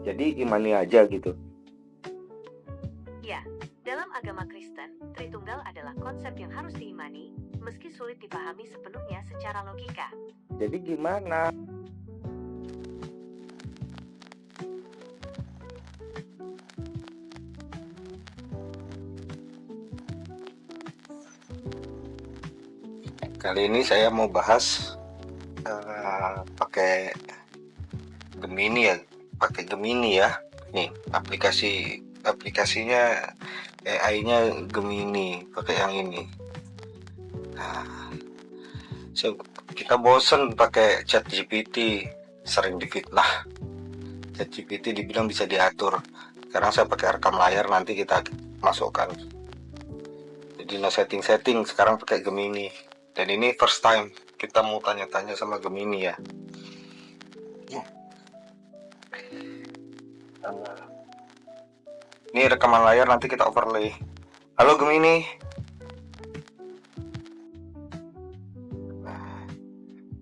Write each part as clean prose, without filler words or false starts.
Jadi imani aja gitu. Ya, dalam agama Kristen, Tritunggal adalah konsep yang harus diimani, meski sulit dipahami sepenuhnya secara logika. Jadi gimana? Kali ini saya mau bahas pakai Gemini ya. Nih, aplikasinya AI-nya Gemini, pakai yang ini. Nah, kita bosen pakai ChatGPT, sering difitnah. ChatGPT dibilang bisa diatur. Sekarang saya pakai rekam layar, nanti kita masukkan. Jadi setting sekarang pakai Gemini. Dan ini first time kita mau tanya-tanya sama Gemini ya. Ini rekaman layar, nanti kita overlay. Halo Gemini.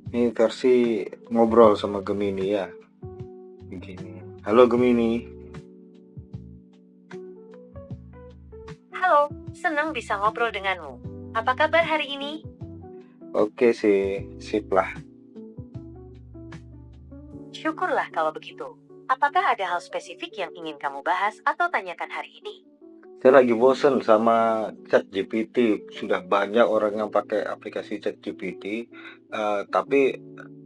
Ini versi ngobrol sama Gemini ya. Begini. Halo Gemini. Halo, senang bisa ngobrol denganmu. Apa kabar hari ini? Oke sih, sip lah. Syukurlah kalau begitu. Apakah ada hal spesifik yang ingin kamu bahas atau tanyakan hari ini? Saya lagi bosen sama ChatGPT. Sudah banyak orang yang pakai aplikasi ChatGPT, tapi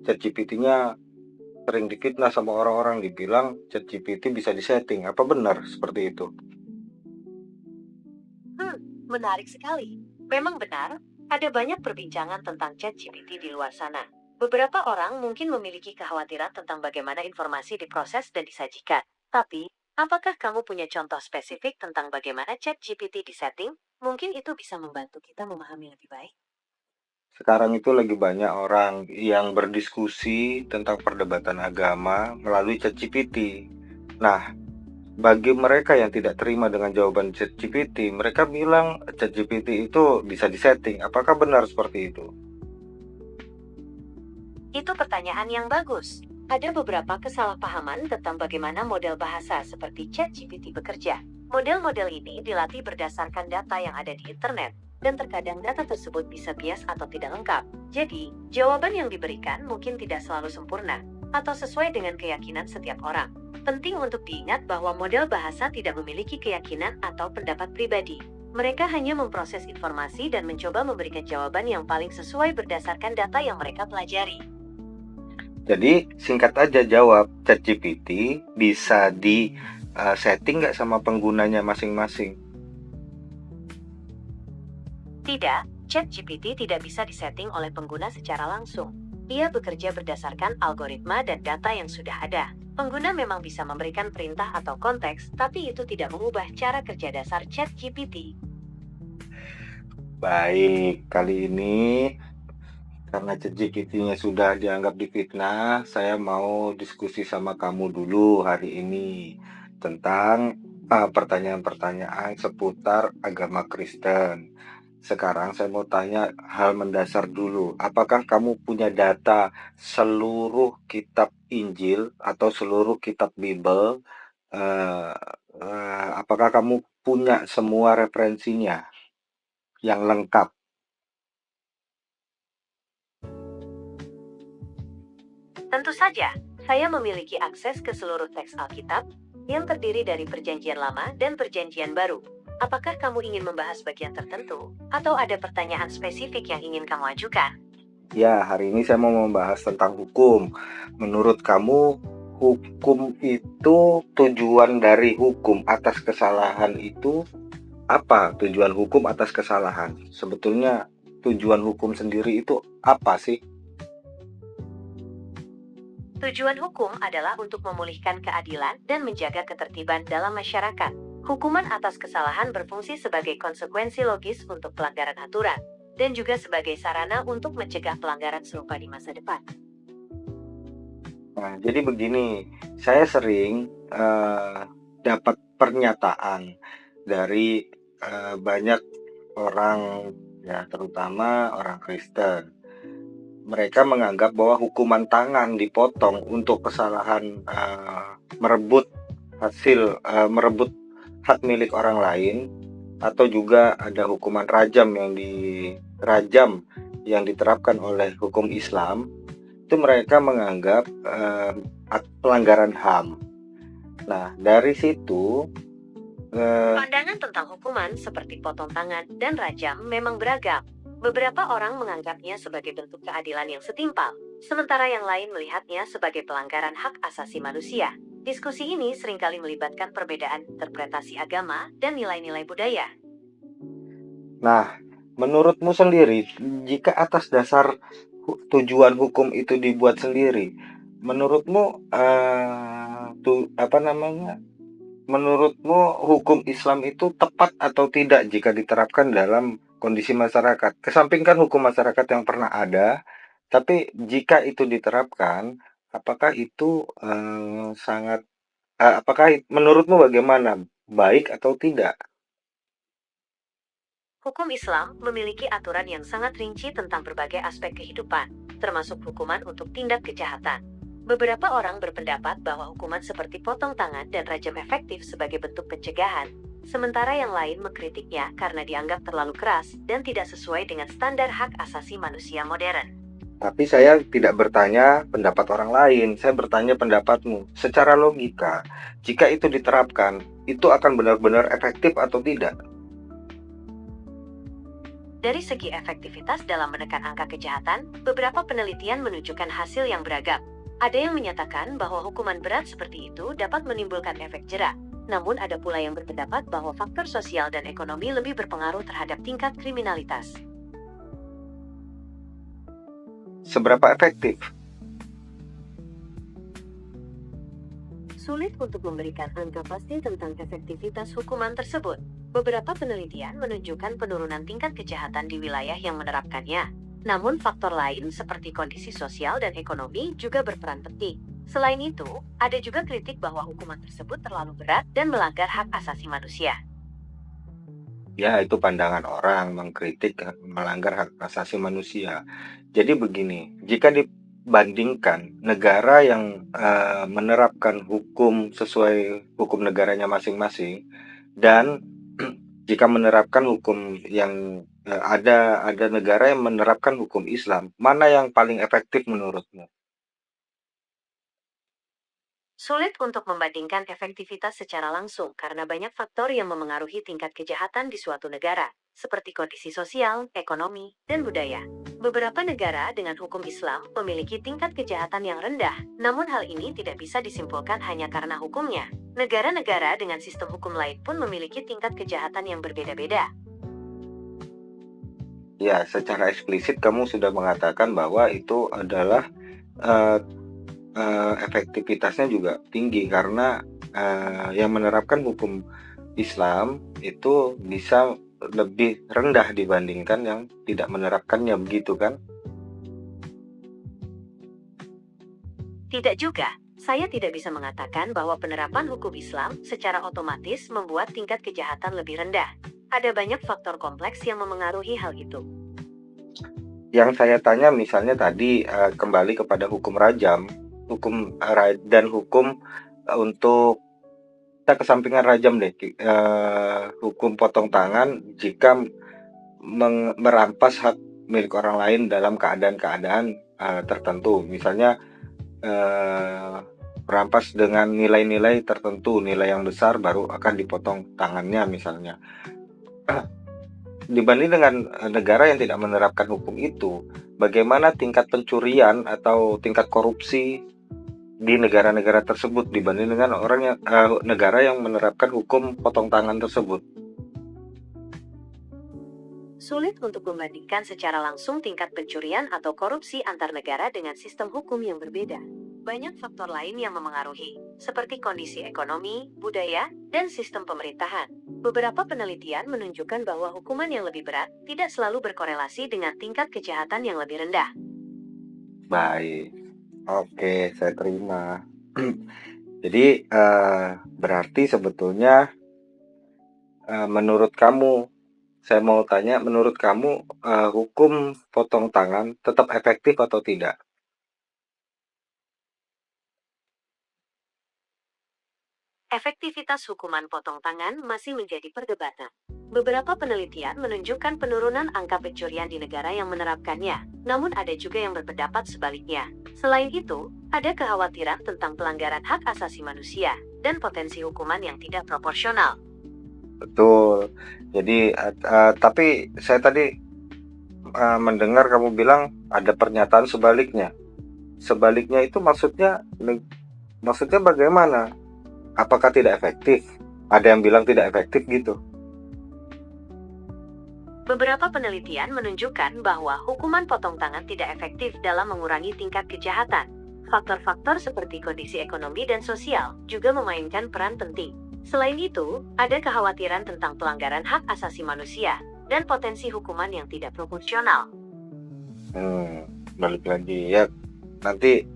ChatGPT-nya sering difitnah sama orang-orang, dibilang ChatGPT bisa disetting. Apa benar seperti itu? Menarik sekali. Memang benar, ada banyak perbincangan tentang ChatGPT di luar sana. Beberapa orang mungkin memiliki kekhawatiran tentang bagaimana informasi diproses dan disajikan. Tapi, apakah kamu punya contoh spesifik tentang bagaimana ChatGPT disetting? Mungkin itu bisa membantu kita memahami lebih baik. Sekarang itu lagi banyak orang yang berdiskusi tentang perdebatan agama melalui ChatGPT. Nah, bagi mereka yang tidak terima dengan jawaban ChatGPT, mereka bilang ChatGPT itu bisa disetting. Apakah benar seperti itu? Itu pertanyaan yang bagus. Ada beberapa kesalahpahaman tentang bagaimana model bahasa seperti ChatGPT bekerja. Model-model ini dilatih berdasarkan data yang ada di internet, dan terkadang data tersebut bisa bias atau tidak lengkap. Jadi, jawaban yang diberikan mungkin tidak selalu sempurna, atau sesuai dengan keyakinan setiap orang. Penting untuk diingat bahwa model bahasa tidak memiliki keyakinan atau pendapat pribadi. Mereka hanya memproses informasi dan mencoba memberikan jawaban yang paling sesuai berdasarkan data yang mereka pelajari. Jadi singkat aja jawab, ChatGPT bisa di setting nggak sama penggunanya masing-masing? Tidak, ChatGPT tidak bisa disetting oleh pengguna secara langsung. Ia bekerja berdasarkan algoritma dan data yang sudah ada. Pengguna memang bisa memberikan perintah atau konteks, tapi itu tidak mengubah cara kerja dasar ChatGPT. Baik, kali ini karena ChatGPT-nya sudah dianggap difitnah, saya mau diskusi sama kamu dulu hari ini tentang pertanyaan-pertanyaan seputar agama Kristen. Sekarang saya mau tanya hal mendasar dulu. Apakah kamu punya data seluruh kitab Injil atau seluruh kitab Bible? Eh, apakah kamu punya semua referensinya yang lengkap? Tentu saja, saya memiliki akses ke seluruh teks Alkitab yang terdiri dari Perjanjian Lama dan Perjanjian Baru. Apakah kamu ingin membahas bagian tertentu, atau ada pertanyaan spesifik yang ingin kamu ajukan? Ya, hari ini saya mau membahas tentang hukum. Menurut kamu, hukum itu, tujuan dari hukum atas kesalahan itu apa? Tujuan hukum atas kesalahan. Sebetulnya tujuan hukum sendiri itu apa sih? Tujuan hukum adalah untuk memulihkan keadilan dan menjaga ketertiban dalam masyarakat. Hukuman atas kesalahan berfungsi sebagai konsekuensi logis untuk pelanggaran aturan, dan juga sebagai sarana untuk mencegah pelanggaran serupa di masa depan. Nah, jadi begini, saya sering dapat pernyataan dari banyak orang, ya terutama orang Kristen. Mereka menganggap bahwa hukuman tangan dipotong untuk kesalahan merebut hasil merebut hak milik orang lain, atau juga ada hukuman rajam yang diterapkan oleh hukum Islam, itu mereka menganggap pelanggaran HAM. Nah, dari situ Pandangan tentang hukuman seperti potong tangan dan rajam memang beragam. Beberapa orang menganggapnya sebagai bentuk keadilan yang setimpal, sementara yang lain melihatnya sebagai pelanggaran hak asasi manusia. Diskusi ini seringkali melibatkan perbedaan interpretasi agama dan nilai-nilai budaya. Nah, menurutmu sendiri, jika atas dasar tujuan hukum itu dibuat sendiri, menurutmu apa namanya? Menurutmu hukum Islam itu tepat atau tidak jika diterapkan dalam kondisi masyarakat? Kesampingkan hukum masyarakat yang pernah ada, tapi jika itu diterapkan, apakah itu apakah menurutmu bagaimana? Baik atau tidak? Hukum Islam memiliki aturan yang sangat rinci tentang berbagai aspek kehidupan, termasuk hukuman untuk tindak kejahatan. Beberapa orang berpendapat bahwa hukuman seperti potong tangan dan rajam efektif sebagai bentuk pencegahan, sementara yang lain mengkritiknya karena dianggap terlalu keras dan tidak sesuai dengan standar hak asasi manusia modern. Tapi saya tidak bertanya pendapat orang lain, saya bertanya pendapatmu. Secara logika, jika itu diterapkan, itu akan benar-benar efektif atau tidak? Dari segi efektivitas dalam menekan angka kejahatan, beberapa penelitian menunjukkan hasil yang beragam. Ada yang menyatakan bahwa hukuman berat seperti itu dapat menimbulkan efek jera. Namun ada pula yang berpendapat bahwa faktor sosial dan ekonomi lebih berpengaruh terhadap tingkat kriminalitas. Seberapa efektif? Sulit untuk memberikan angka pasti tentang efektivitas hukuman tersebut. Beberapa penelitian menunjukkan penurunan tingkat kejahatan di wilayah yang menerapkannya. Namun faktor lain seperti kondisi sosial dan ekonomi juga berperan penting. Selain itu, ada juga kritik bahwa hukuman tersebut terlalu berat dan melanggar hak asasi manusia. Ya, itu pandangan orang mengkritik melanggar hak asasi manusia. Jadi begini, jika dibandingkan negara yang menerapkan hukum sesuai hukum negaranya masing-masing dan jika menerapkan hukum yang ada negara yang menerapkan hukum Islam, mana yang paling efektif menurutmu? Sulit untuk membandingkan efektivitas secara langsung karena banyak faktor yang memengaruhi tingkat kejahatan di suatu negara, seperti kondisi sosial, ekonomi, dan budaya. Beberapa negara dengan hukum Islam memiliki tingkat kejahatan yang rendah, namun hal ini tidak bisa disimpulkan hanya karena hukumnya. Negara-negara dengan sistem hukum lain pun memiliki tingkat kejahatan yang berbeda-beda. Ya, secara eksplisit kamu sudah mengatakan bahwa itu adalah eh, efektivitasnya juga tinggi karena yang menerapkan hukum Islam itu bisa lebih rendah dibandingkan yang tidak menerapkannya, begitu kan? Tidak juga, saya tidak bisa mengatakan bahwa penerapan hukum Islam secara otomatis membuat tingkat kejahatan lebih rendah. Ada banyak faktor kompleks yang memengaruhi hal itu. Yang saya tanya misalnya tadi kembali kepada hukum rajam, dan hukum untuk kita kesampingan rajam deh, hukum potong tangan jika merampas hak milik orang lain dalam keadaan-keadaan tertentu, misalnya merampas dengan nilai-nilai tertentu, nilai yang besar baru akan dipotong tangannya misalnya. Dibanding dengan negara yang tidak menerapkan hukum itu, bagaimana tingkat pencurian atau tingkat korupsi di negara-negara tersebut dibanding dengan negara yang menerapkan hukum potong tangan tersebut? Sulit untuk membandingkan secara langsung tingkat pencurian atau korupsi antar negara dengan sistem hukum yang berbeda. Banyak faktor lain yang memengaruhi, seperti kondisi ekonomi, budaya, dan sistem pemerintahan. Beberapa penelitian menunjukkan bahwa hukuman yang lebih berat tidak selalu berkorelasi dengan tingkat kejahatan yang lebih rendah. Baik, oke, saya terima. Jadi berarti sebetulnya menurut kamu, saya mau tanya, menurut kamu hukum potong tangan tetap efektif atau tidak? efektivitas hukuman potong tangan masih menjadi perdebatan. Beberapa penelitian menunjukkan penurunan angka pencurian di negara yang menerapkannya, namun ada juga yang berpendapat sebaliknya. Selain itu, ada kekhawatiran tentang pelanggaran hak asasi manusia dan potensi hukuman yang tidak proporsional. Betul. Jadi, tapi saya tadi mendengar kamu bilang ada pernyataan sebaliknya. Sebaliknya itu maksudnya bagaimana? Apakah tidak efektif? Ada yang bilang tidak efektif gitu. Beberapa penelitian menunjukkan bahwa hukuman potong tangan tidak efektif dalam mengurangi tingkat kejahatan. Faktor-faktor seperti kondisi ekonomi dan sosial juga memainkan peran penting. Selain itu, ada kekhawatiran tentang pelanggaran hak asasi manusia dan potensi hukuman yang tidak proporsional. Balik lagi ya, nanti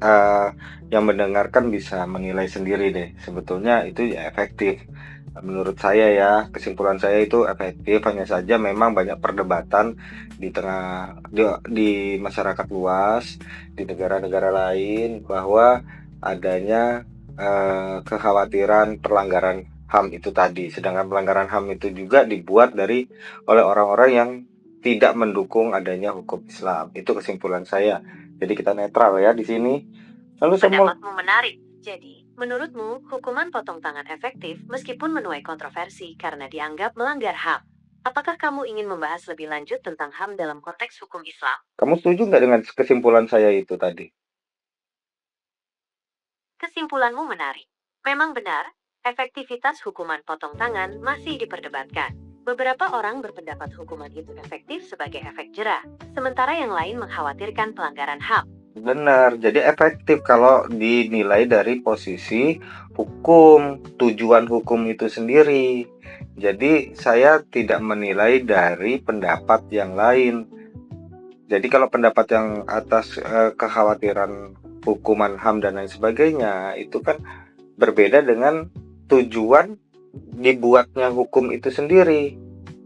yang mendengarkan bisa menilai sendiri deh. Sebetulnya itu ya efektif. Menurut saya ya, kesimpulan saya itu efektif, hanya saja memang banyak perdebatan di masyarakat luas, di negara-negara lain, bahwa adanya kekhawatiran pelanggaran HAM itu tadi. Sedangkan pelanggaran HAM itu juga dibuat oleh orang-orang yang tidak mendukung adanya hukum Islam. Itu kesimpulan saya. Jadi kita netral ya di sini. Lalu Pendapatmu menarik. Jadi, menurutmu, hukuman potong tangan efektif meskipun menuai kontroversi karena dianggap melanggar HAM. Apakah kamu ingin membahas lebih lanjut tentang HAM dalam konteks hukum Islam? Kamu setuju nggak dengan kesimpulan saya itu tadi? Kesimpulanmu menarik. Memang benar, efektivitas hukuman potong tangan masih diperdebatkan. Beberapa orang berpendapat hukuman itu efektif sebagai efek jera, sementara yang lain mengkhawatirkan pelanggaran HAM. Benar, jadi efektif kalau dinilai dari posisi hukum, tujuan hukum itu sendiri. Jadi saya tidak menilai dari pendapat yang lain. Jadi kalau pendapat yang atas kekhawatiran hukuman HAM dan lain sebagainya, itu kan berbeda dengan tujuan dibuatnya hukum itu sendiri.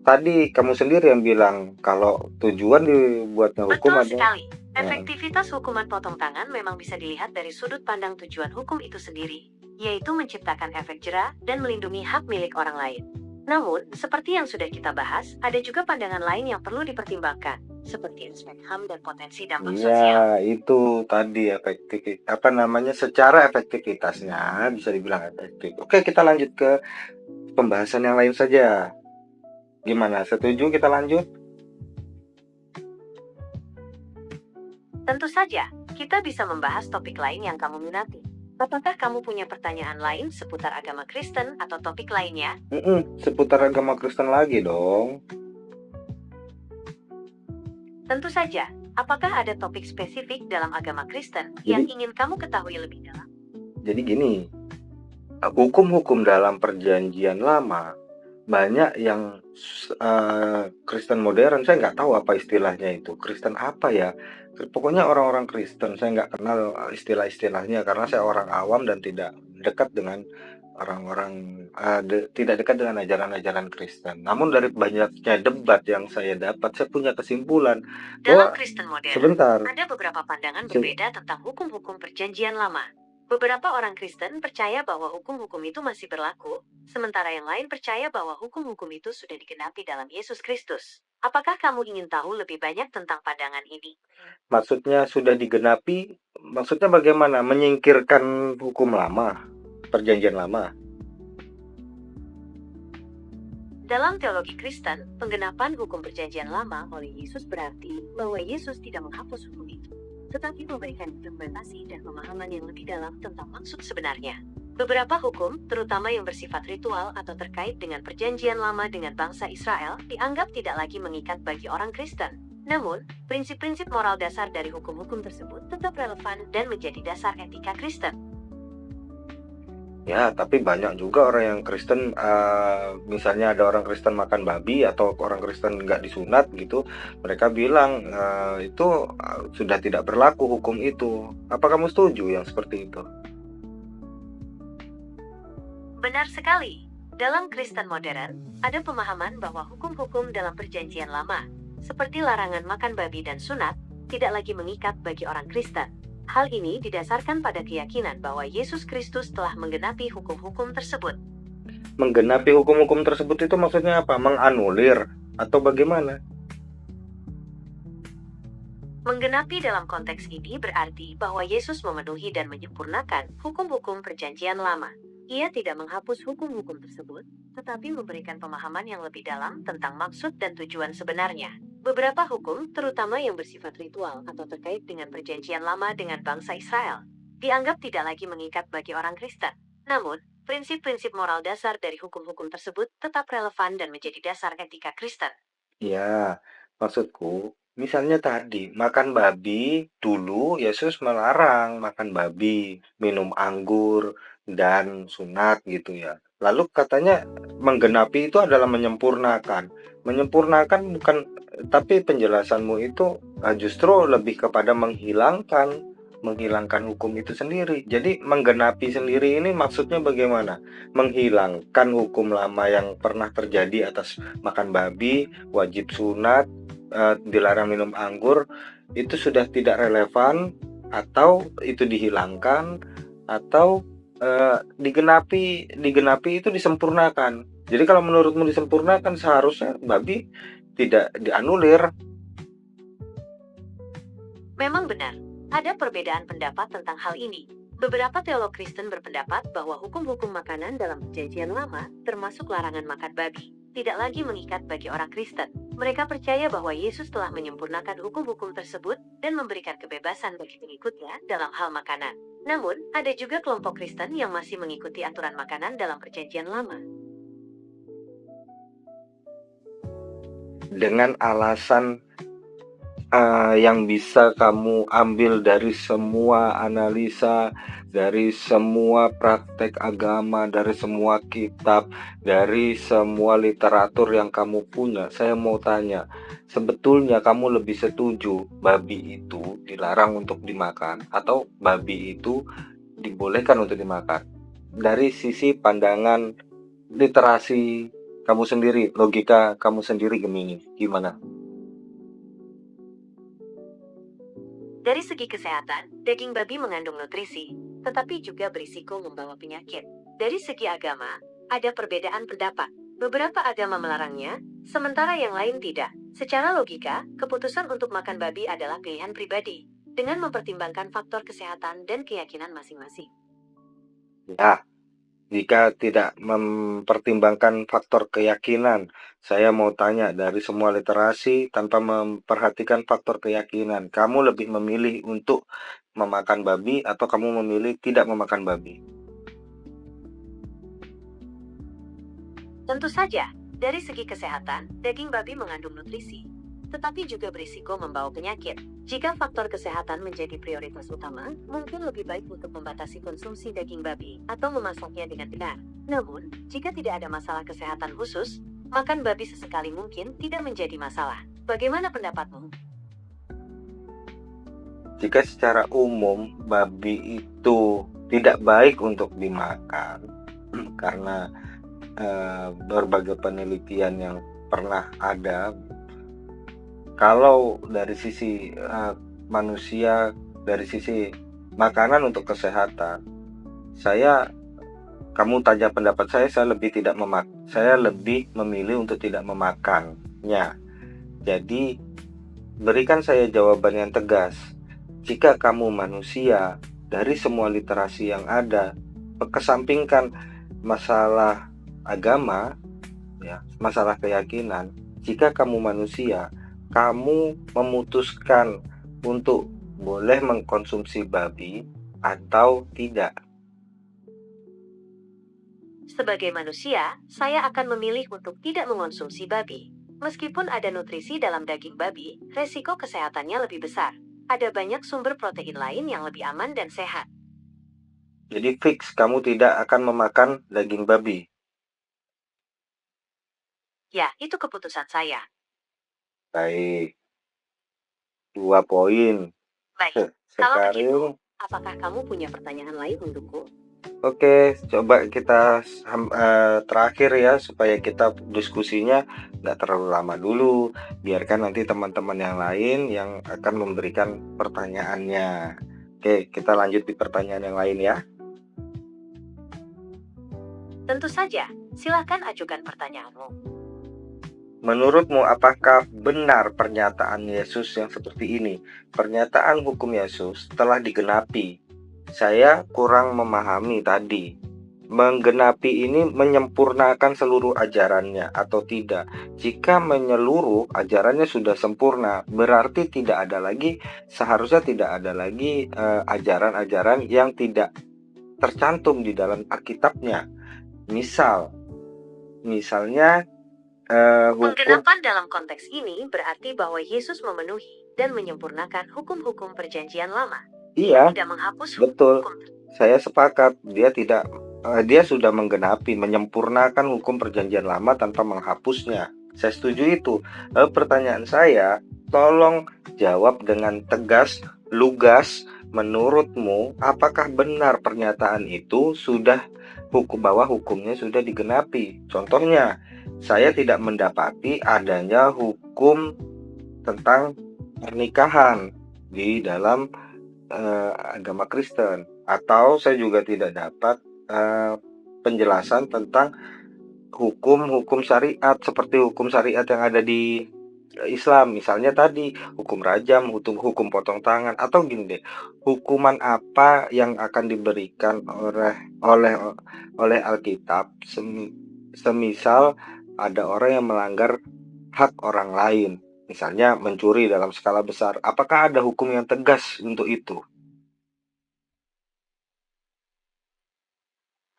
Tadi kamu sendiri yang bilang kalau tujuan dibuatnya hukum Betul sekali. Efektivitas hukuman potong tangan memang bisa dilihat dari sudut pandang tujuan hukum itu sendiri, yaitu menciptakan efek jera dan melindungi hak milik orang lain. Namun, seperti yang sudah kita bahas, ada juga pandangan lain yang perlu dipertimbangkan, seperti aspek HAM dan potensi dampak sosial. Ya, itu tadi secara efektivitasnya bisa dibilang efektif. Oke, kita lanjut ke pembahasan yang lain saja. Gimana? Setuju kita lanjut? Tentu saja, kita bisa membahas topik lain yang kamu minati. Apakah kamu punya pertanyaan lain seputar agama Kristen atau topik lainnya? Seputar agama Kristen lagi dong. Tentu saja, apakah ada topik spesifik dalam agama Kristen yang ingin kamu ketahui lebih dalam? Jadi gini, hukum-hukum dalam perjanjian lama, banyak yang Kristen modern, saya nggak tahu apa istilahnya itu. Kristen apa ya? Pokoknya orang-orang Kristen, saya nggak kenal istilah-istilahnya karena saya orang awam dan tidak dekat dengan tidak dekat dengan ajaran-ajaran Kristen. Namun dari banyaknya debat yang saya dapat, saya punya kesimpulan Dalam Kristen modern, sebentar. ada beberapa pandangan berbeda tentang hukum-hukum perjanjian lama. Beberapa orang Kristen percaya bahwa hukum-hukum itu masih berlaku, sementara yang lain percaya bahwa hukum-hukum itu sudah digenapi dalam Yesus Kristus. Apakah kamu ingin tahu lebih banyak tentang pandangan ini? Maksudnya sudah digenapi, maksudnya bagaimana? Menyingkirkan hukum lama, perjanjian lama. Dalam teologi Kristen, penggenapan hukum perjanjian lama oleh Yesus berarti bahwa Yesus tidak menghapus hukum itu, tetapi memberikan interpretasi dan pemahaman yang lebih dalam tentang maksud sebenarnya. Beberapa hukum, terutama yang bersifat ritual atau terkait dengan perjanjian lama dengan bangsa Israel, dianggap tidak lagi mengikat bagi orang Kristen. Namun, prinsip-prinsip moral dasar dari hukum-hukum tersebut tetap relevan dan menjadi dasar etika Kristen. Ya, tapi banyak juga orang yang Kristen, misalnya ada orang Kristen makan babi atau orang Kristen nggak disunat gitu, mereka bilang itu sudah tidak berlaku hukum itu. Apa kamu setuju yang seperti itu? Benar sekali. Dalam Kristen modern, ada pemahaman bahwa hukum-hukum dalam perjanjian lama, seperti larangan makan babi dan sunat, tidak lagi mengikat bagi orang Kristen. Hal ini didasarkan pada keyakinan bahwa Yesus Kristus telah menggenapi hukum-hukum tersebut. Menggenapi hukum-hukum tersebut itu maksudnya apa? Menganulir atau bagaimana? Menggenapi dalam konteks ini berarti bahwa Yesus memenuhi dan menyempurnakan hukum-hukum Perjanjian Lama. Ia tidak menghapus hukum-hukum tersebut, tetapi memberikan pemahaman yang lebih dalam tentang maksud dan tujuan sebenarnya. Beberapa hukum, terutama yang bersifat ritual atau terkait dengan Perjanjian Lama dengan bangsa Israel, dianggap tidak lagi mengikat bagi orang Kristen. Namun, prinsip-prinsip moral dasar dari hukum-hukum tersebut tetap relevan dan menjadi dasar etika Kristen. Ya, maksudku, misalnya tadi, makan babi, dulu Yesus melarang makan babi, minum anggur, dan sunat gitu ya. Lalu katanya menggenapi itu adalah menyempurnakan. Menyempurnakan bukan, tapi penjelasanmu itu justru lebih kepada menghilangkan hukum itu sendiri. Jadi menggenapi sendiri ini maksudnya bagaimana? Menghilangkan hukum lama yang pernah terjadi atas makan babi, wajib sunat, dilarang minum anggur, itu sudah tidak relevan, atau itu dihilangkan, atau digenapi itu disempurnakan. Jadi kalau menurutmu disempurnakan, seharusnya babi tidak dianulir. Memang benar, ada perbedaan pendapat tentang hal ini. Beberapa teolog Kristen berpendapat bahwa hukum-hukum makanan dalam Perjanjian Lama, termasuk larangan makan babi, tidak lagi mengikat bagi orang Kristen. Mereka percaya bahwa Yesus telah menyempurnakan hukum-hukum tersebut dan memberikan kebebasan bagi pengikutnya dalam hal makanan. Namun, ada juga kelompok Kristen yang masih mengikuti aturan makanan dalam Perjanjian Lama. Dengan alasan yang bisa kamu ambil dari semua analisa, dari semua praktek agama, dari semua kitab, dari semua literatur yang kamu punya, saya mau tanya, sebetulnya kamu lebih setuju babi itu dilarang untuk dimakan atau babi itu dibolehkan untuk dimakan? Dari sisi pandangan literasi kamu sendiri, logika kamu sendiri, Gemini, gimana? Dari segi kesehatan, daging babi mengandung nutrisi, tetapi juga berisiko membawa penyakit. Dari segi agama, ada perbedaan pendapat. Beberapa agama melarangnya, sementara yang lain tidak. Secara logika, keputusan untuk makan babi adalah pilihan pribadi, dengan mempertimbangkan faktor kesehatan dan keyakinan masing-masing. Ya, jika tidak mempertimbangkan faktor keyakinan, saya mau tanya, dari semua literasi tanpa memperhatikan faktor keyakinan, kamu lebih memilih untuk memakan babi atau kamu memilih tidak memakan babi? Tentu saja, dari segi kesehatan, daging babi mengandung nutrisi, tetapi juga berisiko membawa penyakit. Jika faktor kesehatan menjadi prioritas utama, mungkin lebih baik untuk membatasi konsumsi daging babi atau memasaknya dengan benar. Namun, jika tidak ada masalah kesehatan khusus, makan babi sesekali mungkin tidak menjadi masalah. Bagaimana pendapatmu? Jika secara umum babi itu tidak baik untuk dimakan, karena berbagai penelitian yang pernah ada, kalau dari sisi manusia, dari sisi makanan untuk kesehatan, kamu tanya pendapat saya lebih memilih untuk tidak memakannya. Jadi berikan saya jawaban yang tegas. Jika kamu manusia, dari semua literasi yang ada, kesampingkan masalah agama, ya, masalah keyakinan. Jika kamu manusia, kamu memutuskan untuk boleh mengkonsumsi babi atau tidak. Sebagai manusia, saya akan memilih untuk tidak mengonsumsi babi. Meskipun ada nutrisi dalam daging babi, resiko kesehatannya lebih besar. Ada banyak sumber protein lain yang lebih aman dan sehat. Jadi fix kamu tidak akan memakan daging babi. Ya, itu keputusan saya. Baik, 2 poin. Baik, kalau begitu, Sekarang, apakah kamu punya pertanyaan lain untukku? oke, coba kita terakhir ya, supaya kita diskusinya nggak terlalu lama dulu. Biarkan nanti teman-teman yang lain yang akan memberikan pertanyaannya. Oke, kita lanjut di pertanyaan yang lain ya. Tentu saja, silakan ajukan pertanyaanmu. Menurutmu, apakah benar pernyataan Yesus yang seperti ini? Pernyataan hukum Yesus telah digenapi. Saya kurang memahami tadi. Menggenapi ini menyempurnakan seluruh ajarannya atau tidak? Jika menyeluruh ajarannya sudah sempurna, berarti seharusnya tidak ada lagi ajaran-ajaran yang tidak tercantum di dalam Alkitabnya. Misalnya hukum. Penggenapan dalam konteks ini berarti bahwa Yesus memenuhi dan menyempurnakan hukum-hukum perjanjian lama. Iya, Tidak menghapus betul. hukum. Saya sepakat. Dia sudah menggenapi, menyempurnakan hukum perjanjian lama tanpa menghapusnya. Saya setuju itu. Lalu pertanyaan saya, tolong jawab dengan tegas, lugas. Menurutmu, apakah benar pernyataan itu bahwa hukumnya sudah digenapi? Contohnya, saya tidak mendapati adanya hukum tentang pernikahan di dalam agama Kristen, atau saya juga tidak dapat penjelasan tentang hukum-hukum syariat seperti hukum syariat yang ada di Islam, misalnya tadi hukum rajam, hukum potong tangan, atau gini deh, hukuman apa yang akan diberikan oleh Alkitab semisal ada orang yang melanggar hak orang lain, misalnya mencuri dalam skala besar. Apakah ada hukum yang tegas untuk itu?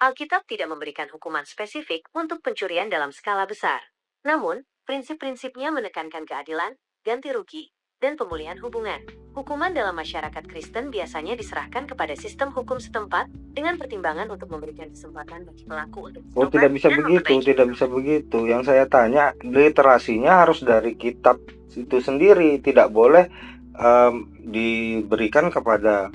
Alkitab tidak memberikan hukuman spesifik untuk pencurian dalam skala besar. Namun, prinsip-prinsipnya menekankan keadilan, ganti rugi, dan pemulihan hubungan. Hukuman dalam masyarakat Kristen biasanya diserahkan kepada sistem hukum setempat dengan pertimbangan untuk memberikan kesempatan bagi pelaku untuk Oh, bertobat tidak bisa dan begitu, memperbaiki tidak hidup. bisa begitu. Yang saya tanya, literasinya harus dari kitab itu sendiri, tidak boleh diberikan kepada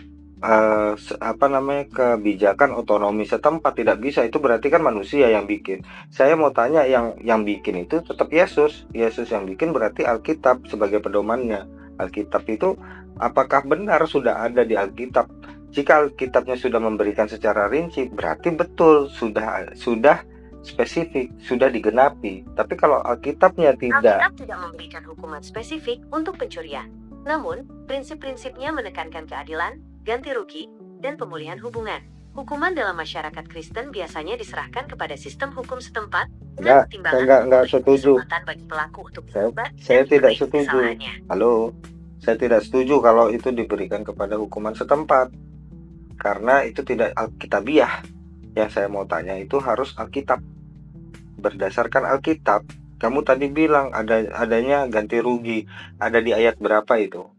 kebijakan otonomi setempat. Tidak bisa, itu berarti kan manusia yang bikin. Saya mau tanya, yang bikin itu tetap Yesus yang bikin, berarti Alkitab sebagai pedomannya. Alkitab itu apakah benar sudah ada di Alkitab? Jika Alkitabnya sudah memberikan secara rinci, berarti betul sudah spesifik, sudah digenapi. Tapi kalau Alkitabnya tidak. Alkitab tidak memberikan hukuman spesifik untuk pencurian. Namun, prinsip-prinsipnya menekankan keadilan, ganti rugi, dan pemulihan hubungan. Hukuman dalam masyarakat Kristen biasanya diserahkan kepada sistem hukum setempat dengan pertimbangan Saya nggak memberikan setuju. kesempatan bagi pelaku untuk Saya bertobat saya dan tidak memperbaiki setuju. kesalahannya. Halo, saya tidak setuju kalau itu diberikan kepada hukuman setempat, karena itu tidak alkitabiah. Yang saya mau tanya itu harus Alkitab. Berdasarkan Alkitab, kamu tadi bilang adanya ganti rugi. Ada di ayat berapa itu?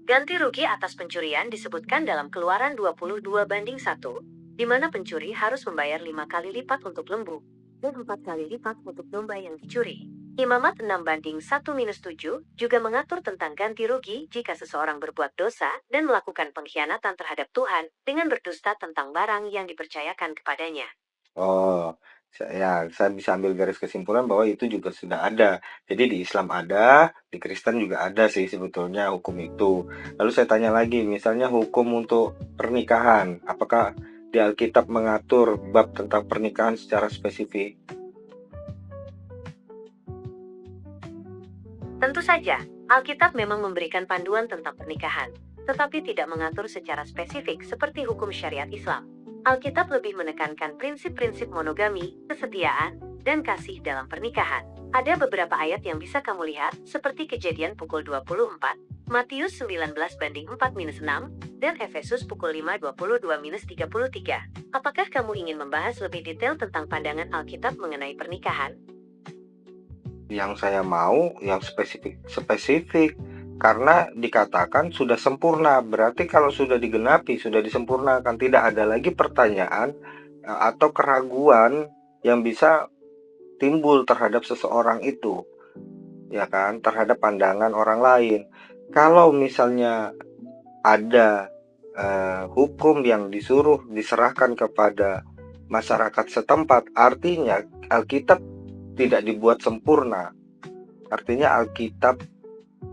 Ganti rugi atas pencurian disebutkan dalam Keluaran 22:1, di mana pencuri harus membayar 5 kali lipat untuk lembu dan 4 kali lipat untuk domba yang dicuri. Imamat 6:1-7 juga mengatur tentang ganti rugi jika seseorang berbuat dosa dan melakukan pengkhianatan terhadap Tuhan dengan berdusta tentang barang yang dipercayakan kepadanya. Oh, saya bisa ambil garis kesimpulan bahwa itu juga sudah ada. Jadi di Islam ada, di Kristen juga ada sih sebetulnya hukum itu. Lalu saya tanya lagi, misalnya hukum untuk pernikahan, apakah di Alkitab mengatur bab tentang pernikahan secara spesifik? Tentu saja, Alkitab memang memberikan panduan tentang pernikahan, tetapi tidak mengatur secara spesifik seperti hukum syariat Islam. Alkitab lebih menekankan prinsip-prinsip monogami, kesetiaan, dan kasih dalam pernikahan. Ada beberapa ayat yang bisa kamu lihat, seperti Kejadian pukul 24, Matius 19:4-6, dan Efesus pukul 5:22-33. Apakah kamu ingin membahas lebih detail tentang pandangan Alkitab mengenai pernikahan? Yang saya mau yang spesifik, karena dikatakan sudah sempurna. Berarti kalau sudah digenapi, sudah disempurnakan, tidak ada lagi pertanyaan atau keraguan yang bisa timbul terhadap seseorang itu, ya kan, terhadap pandangan orang lain. Kalau misalnya ada hukum yang diserahkan kepada masyarakat setempat, artinya Alkitab tidak dibuat sempurna. Artinya Alkitab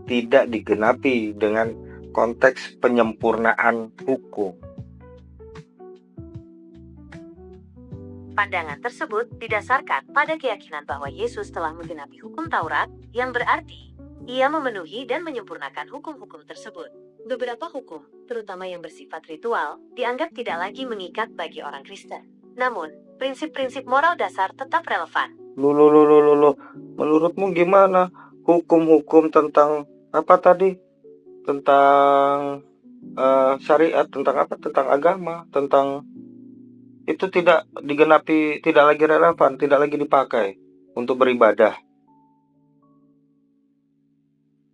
tidak digenapi dengan konteks penyempurnaan hukum. Pandangan tersebut didasarkan pada keyakinan bahwa Yesus telah menggenapi hukum Taurat, yang berarti ia memenuhi dan menyempurnakan hukum-hukum tersebut. Beberapa hukum, terutama yang bersifat ritual, dianggap tidak lagi mengikat bagi orang Kristen. Namun, prinsip-prinsip moral dasar tetap relevan. Loh. Menurutmu gimana? Hukum-hukum tentang apa tadi? Tentang syariat, tentang apa? Tentang agama, tentang itu tidak digenapi, tidak lagi relevan, tidak lagi dipakai untuk beribadah.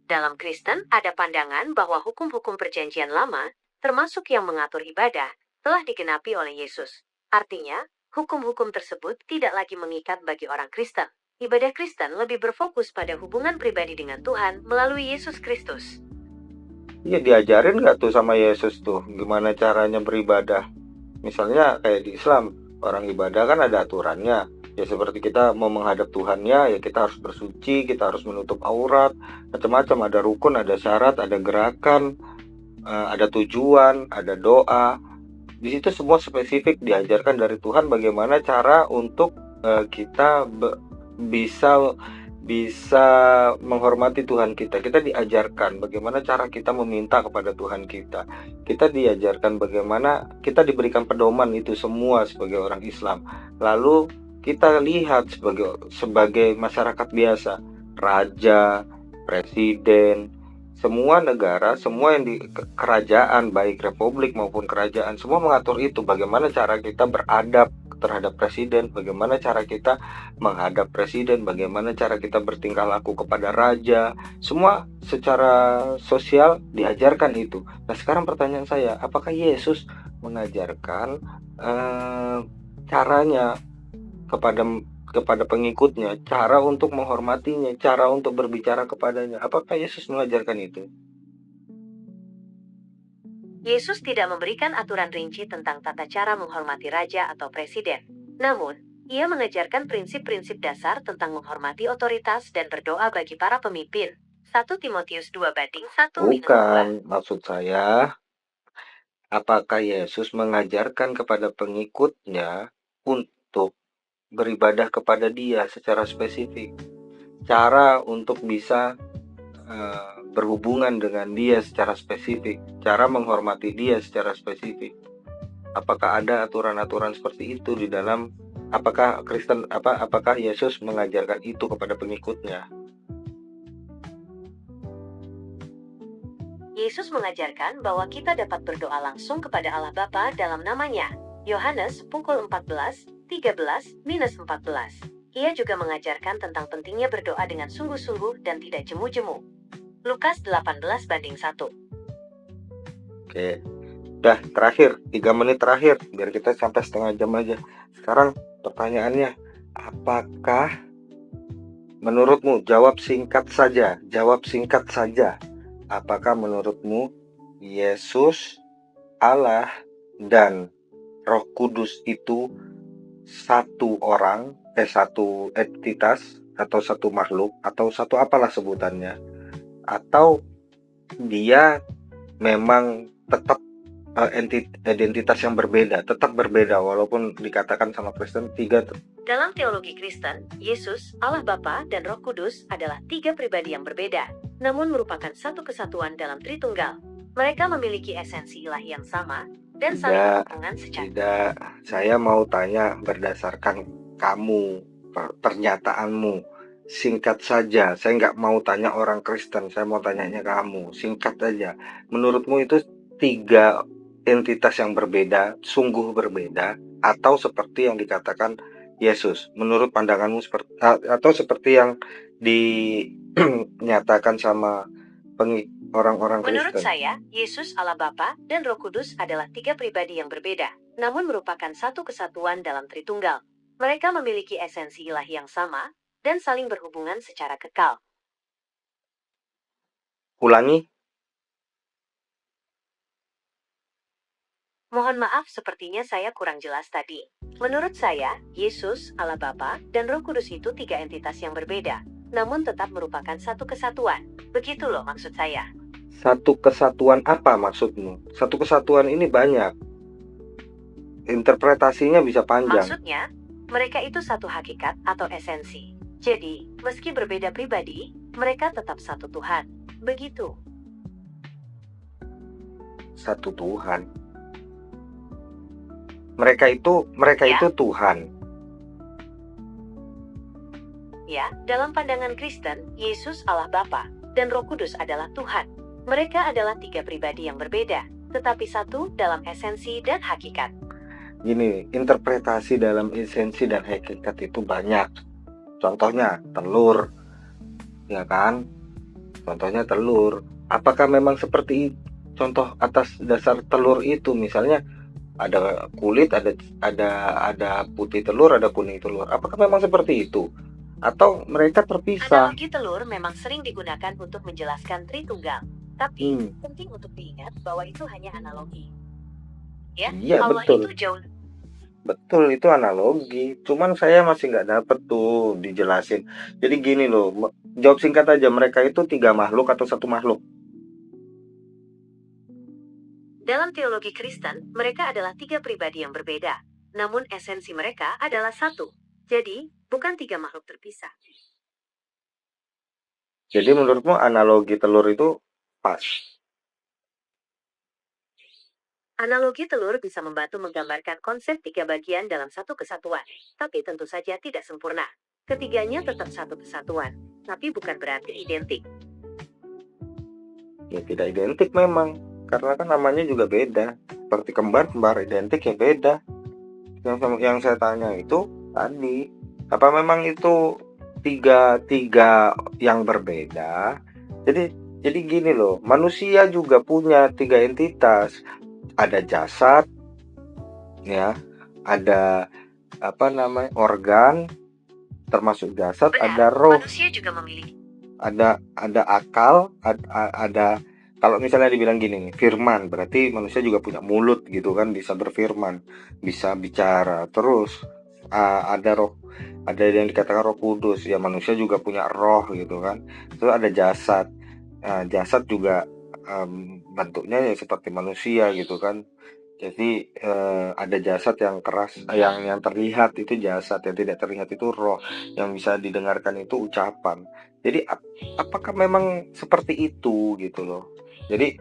Dalam Kristen, ada pandangan bahwa hukum-hukum perjanjian lama, termasuk yang mengatur ibadah, telah digenapi oleh Yesus. Artinya, hukum-hukum tersebut tidak lagi mengikat bagi orang Kristen. Ibadah Kristen lebih berfokus pada hubungan pribadi dengan Tuhan melalui Yesus Kristus. Iya, diajarin nggak tuh sama Yesus tuh gimana caranya beribadah? Misalnya kayak di Islam, orang ibadah kan ada aturannya. Ya seperti kita mau menghadap Tuhannya, ya kita harus bersuci, kita harus menutup aurat, macam-macam. Ada rukun, ada syarat, ada gerakan, ada tujuan, ada doa. Di situ semua spesifik diajarkan dari Tuhan bagaimana cara untuk kita bisa menghormati Tuhan kita. Kita diajarkan bagaimana cara kita meminta kepada Tuhan kita. Kita diajarkan bagaimana kita diberikan pedoman itu semua sebagai orang Islam. Lalu kita lihat sebagai masyarakat biasa, raja, presiden, semua negara, semua yang di kerajaan, baik republik maupun kerajaan, semua mengatur itu bagaimana cara kita beradab terhadap presiden, bagaimana cara kita menghadap presiden, bagaimana cara kita bertingkah laku kepada raja. Semua secara sosial diajarkan itu. Nah, sekarang pertanyaan saya, apakah Yesus mengajarkan caranya kepada pengikutnya, cara untuk menghormatinya, cara untuk berbicara kepadanya? Apakah Yesus mengajarkan itu? Yesus tidak memberikan aturan rinci tentang tata cara menghormati raja atau presiden. Namun, ia mengajarkan prinsip-prinsip dasar tentang menghormati otoritas dan berdoa bagi para pemimpin. 1 Timotius 2:1-2. Bukan, maksud saya, apakah Yesus mengajarkan kepada pengikutnya untuk beribadah kepada Dia secara spesifik? Cara untuk bisa berhubungan dengan Dia secara spesifik, cara menghormati Dia secara spesifik. Apakah ada aturan-aturan seperti itu di dalam, apakah Yesus mengajarkan itu kepada pengikutnya? Yesus mengajarkan bahwa kita dapat berdoa langsung kepada Allah Bapa dalam namanya. Yohanes pukul 14:13-14. Ia juga mengajarkan tentang pentingnya berdoa dengan sungguh-sungguh dan tidak jemu-jemu. Lukas 18:1. Oke, udah terakhir, 3 menit terakhir, biar kita sampai setengah jam aja. Sekarang pertanyaannya, apakah menurutmu, jawab singkat saja, apakah menurutmu Yesus, Allah, dan Roh Kudus itu satu orang, satu entitas, atau satu makhluk, atau satu apalah sebutannya, atau dia memang tetap identitas yang berbeda, tetap berbeda walaupun dikatakan sama Kristen tiga. Dalam teologi Kristen, Yesus, Allah Bapa, dan Roh Kudus adalah 3 pribadi yang berbeda, namun merupakan satu kesatuan dalam Tritunggal. Mereka memiliki esensi ilahi yang sama dan saling berhubungan secara. Tidak, saya mau tanya berdasarkan kamu, pernyataanmu. Singkat saja, saya nggak mau tanya orang Kristen, saya mau tanyanya kamu, singkat saja. Menurutmu itu 3 entitas yang berbeda, sungguh berbeda, atau seperti yang dikatakan Yesus? Menurut pandanganmu atau seperti yang dinyatakan sama orang-orang Kristen? Menurut saya, Yesus, Allah Bapa, dan Roh Kudus adalah 3 pribadi yang berbeda, namun merupakan satu kesatuan dalam Tritunggal. Mereka memiliki esensi ilahi yang sama dan saling berhubungan secara kekal. Ulangi. Mohon maaf, sepertinya saya kurang jelas tadi. Menurut saya, Yesus, Allah Bapa, dan Roh Kudus itu 3 entitas yang berbeda, namun tetap merupakan satu kesatuan. Begitu loh maksud saya. Satu kesatuan apa maksudmu? Satu kesatuan ini banyak. Interpretasinya bisa panjang. Maksudnya, mereka itu satu hakikat atau esensi. Jadi, meski berbeda pribadi, mereka tetap satu Tuhan. Begitu. Satu Tuhan. Mereka itu Ya. Tuhan. Ya, dalam pandangan Kristen, Yesus Allah Bapa dan Roh Kudus adalah Tuhan. Mereka adalah tiga pribadi yang berbeda, tetapi satu dalam esensi dan hakikat. Gini, interpretasi dalam esensi dan hakikat itu banyak. Contohnya telur, ya kan? Contohnya telur. Apakah memang seperti contoh atas dasar telur itu? Misalnya ada kulit, ada putih telur, ada kuning telur. Apakah memang seperti itu? Atau mereka terpisah? Analogi telur memang sering digunakan untuk menjelaskan Tritunggal, tapi penting untuk diingat bahwa itu hanya analogi. Ya, Iya, Allah betul. itu jauh. Betul, itu analogi. Cuman saya masih nggak dapet tuh dijelasin. Jadi gini loh, jawab singkat aja. Mereka itu 3 makhluk atau 1 makhluk? Dalam teologi Kristen, mereka adalah tiga pribadi yang berbeda, namun esensi mereka adalah satu. Jadi, bukan tiga makhluk terpisah. Jadi menurutmu analogi telur itu pas? Analogi telur bisa membantu menggambarkan konsep tiga bagian dalam satu kesatuan, tapi tentu saja tidak sempurna. Ketiganya tetap satu kesatuan, tapi bukan berarti identik. Ya tidak identik memang, karena kan namanya juga beda. Seperti kembar-kembar identik ya beda. Yang saya tanya itu tadi, apa memang itu tiga yang berbeda? Jadi gini loh, manusia juga punya 3 entitas. Ada jasad, ya, ada organ, termasuk jasad, Benar, ada roh, manusia juga memiliki. ada akal, ada kalau misalnya dibilang gini nih, firman, berarti manusia juga punya mulut gitu kan, bisa berfirman, bisa bicara. Terus ada roh, ada yang dikatakan Roh Kudus, ya manusia juga punya roh gitu kan. Terus ada jasad. Jasad juga bentuknya ya seperti manusia gitu kan. Jadi ada jasad yang keras, yang terlihat itu jasad, yang tidak terlihat itu roh, yang bisa didengarkan itu ucapan. Jadi apakah memang seperti itu gitu loh. Jadi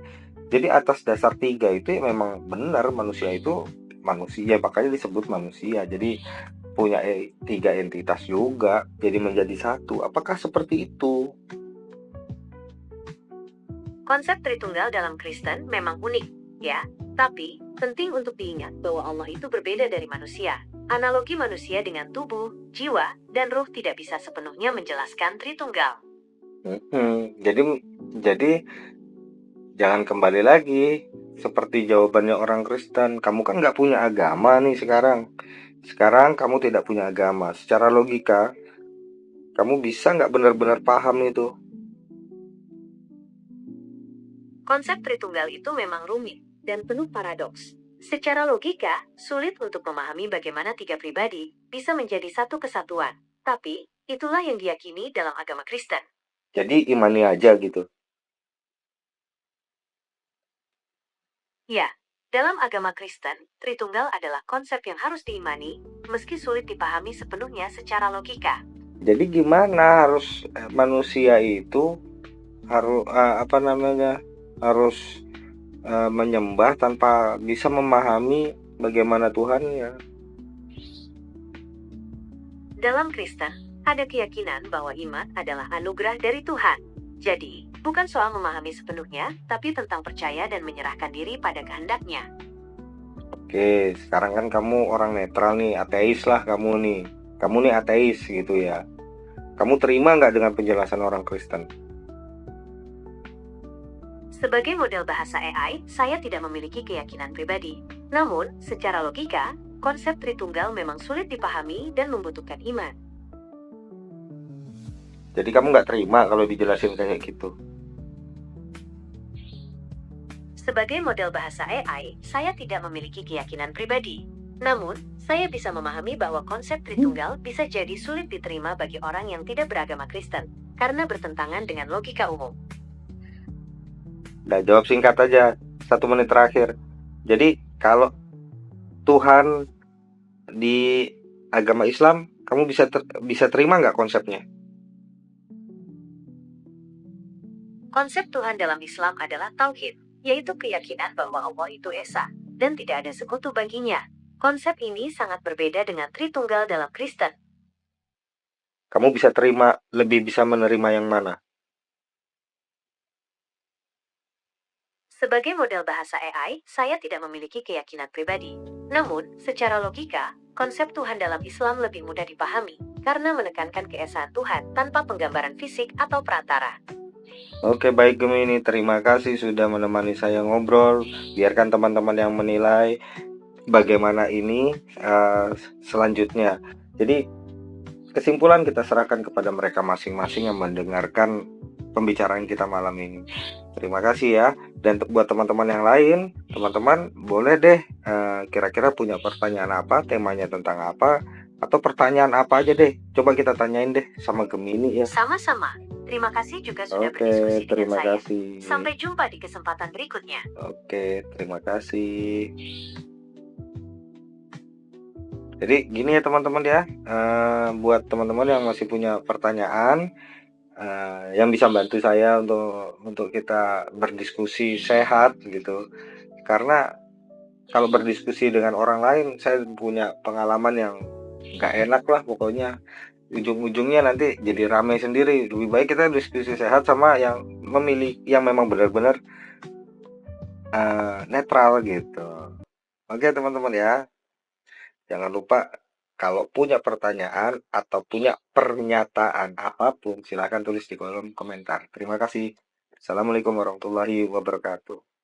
atas dasar 3 itu ya memang benar manusia itu manusia, makanya disebut manusia. Jadi punya 3 entitas juga, jadi menjadi satu. Apakah seperti itu? Konsep Tritunggal dalam Kristen memang unik, ya. Tapi, penting untuk diingat bahwa Allah itu berbeda dari manusia. Analogi manusia dengan tubuh, jiwa, dan ruh tidak bisa sepenuhnya menjelaskan Tritunggal. Jadi jangan kembali lagi seperti jawabannya orang Kristen. Kamu kan nggak punya agama nih sekarang. Sekarang kamu tidak punya agama. Secara logika, kamu bisa nggak benar-benar paham itu? Konsep Tritunggal itu memang rumit dan penuh paradoks. Secara logika, sulit untuk memahami bagaimana tiga pribadi bisa menjadi satu kesatuan. Tapi, itulah yang diyakini dalam agama Kristen. Jadi imani aja gitu. Ya, dalam agama Kristen, Tritunggal adalah konsep yang harus diimani, meski sulit dipahami sepenuhnya secara logika. Jadi gimana harus manusia itu harus harus menyembah tanpa bisa memahami bagaimana Tuhannya? Dalam Kristen, ada keyakinan bahwa iman adalah anugerah dari Tuhan. Jadi, bukan soal memahami sepenuhnya, tapi tentang percaya dan menyerahkan diri pada kehendak-Nya. Oke, sekarang kan kamu orang netral nih, ateis lah kamu nih. Kamu nih ateis gitu ya. Kamu terima nggak dengan penjelasan orang Kristen? Sebagai model bahasa AI, saya tidak memiliki keyakinan pribadi. Namun, secara logika, konsep Tritunggal memang sulit dipahami dan membutuhkan iman. Jadi kamu nggak terima kalau dijelasin kayak gitu? Sebagai model bahasa AI, saya tidak memiliki keyakinan pribadi. Namun, saya bisa memahami bahwa konsep Tritunggal bisa jadi sulit diterima bagi orang yang tidak beragama Kristen, karena bertentangan dengan logika umum. Nah, jawab singkat aja, 1 menit terakhir. Jadi, kalau Tuhan di agama Islam, kamu bisa terima nggak konsepnya? Konsep Tuhan dalam Islam adalah tauhid, yaitu keyakinan bahwa Allah itu esa dan tidak ada sekutu baginya. Konsep ini sangat berbeda dengan Tritunggal dalam Kristen. Kamu lebih bisa menerima yang mana? Sebagai model bahasa AI, saya tidak memiliki keyakinan pribadi. Namun, secara logika, konsep Tuhan dalam Islam lebih mudah dipahami karena menekankan keesaan Tuhan tanpa penggambaran fisik atau perantara. Oke, baik Gemini, terima kasih sudah menemani saya ngobrol. Biarkan teman-teman yang menilai bagaimana ini selanjutnya. Jadi, kesimpulan kita serahkan kepada mereka masing-masing yang mendengarkan pembicaraan kita malam ini. Terima kasih ya. Dan buat teman-teman yang lain, teman-teman boleh deh kira-kira punya pertanyaan apa, temanya tentang apa, atau pertanyaan apa aja deh. Coba kita tanyain deh sama Gemini ya. Sama-sama. Terima kasih juga sudah Oke, berdiskusi dengan terima saya. kasih. Sampai jumpa di kesempatan berikutnya. Oke, terima kasih. Jadi gini ya teman-teman ya, buat teman-teman yang masih punya pertanyaan, yang bisa bantu saya untuk kita berdiskusi sehat gitu. Karena kalau berdiskusi dengan orang lain, saya punya pengalaman yang nggak enak lah pokoknya. Ujung-ujungnya nanti jadi ramai sendiri. Lebih baik kita diskusi sehat sama yang memang benar-benar netral gitu. Oke teman-teman ya, jangan lupa kalau punya pertanyaan atau punya pernyataan apapun, silakan tulis di kolom komentar. Terima kasih. Assalamualaikum warahmatullahi wabarakatuh.